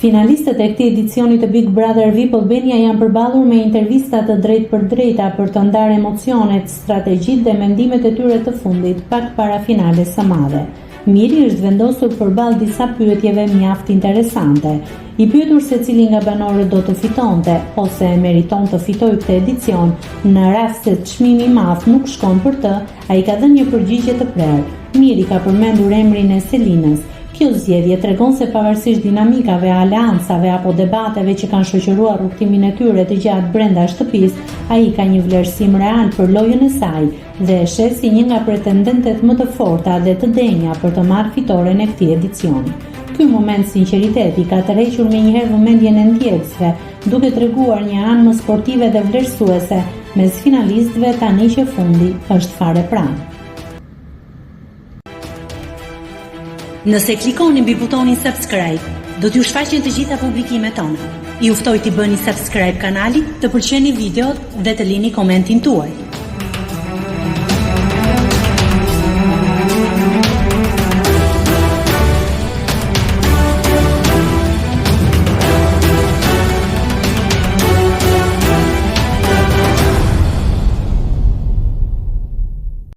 Finalistët e këtij edicioni të Big Brother VIP Albania janë përballur me intervista të drejtpërdrejta për të ndarë emocionet, strategjitë dhe mendimet e tyre të fundit pak para finales së madhe. Miri është vendosur përballë disa pyetjeve mjaft interesante. I pyetur se cili nga banorët do të fitonte ose meriton të fitojë këtë edicion, në rast se çmimi i madh nuk shkon për të, ai ka dhënë një përgjigje të prerë. Miri ka përmendur emrin e Selinës. Kjo zgjedhje tregon se pavarësisht dinamikave, aleancave apo debateve që kanë shoqëruar rrugtimin e tyre të gjatë brenda shtëpisë, ai ka një vlerësim real për lojën e saj dhe e sheh si një nga pretendentet më të forta dhe të denja për të marrë fitoren e këtij edicioni. Ky moment sinqeriteti ka tërhequr menjëherë vëmendjen e ndjekësve, duke treguar një anë më sportive dhe vlerësuese mes finalistëve tani që fundi është fare pranë. Nëse klikoni mbi butonin subscribe, do t'ju shfaqen të gjitha publikimet tona. Ju ftoj t'i bëni subscribe kanalit, të pëlqeni videot dhe të lini komentin tuaj.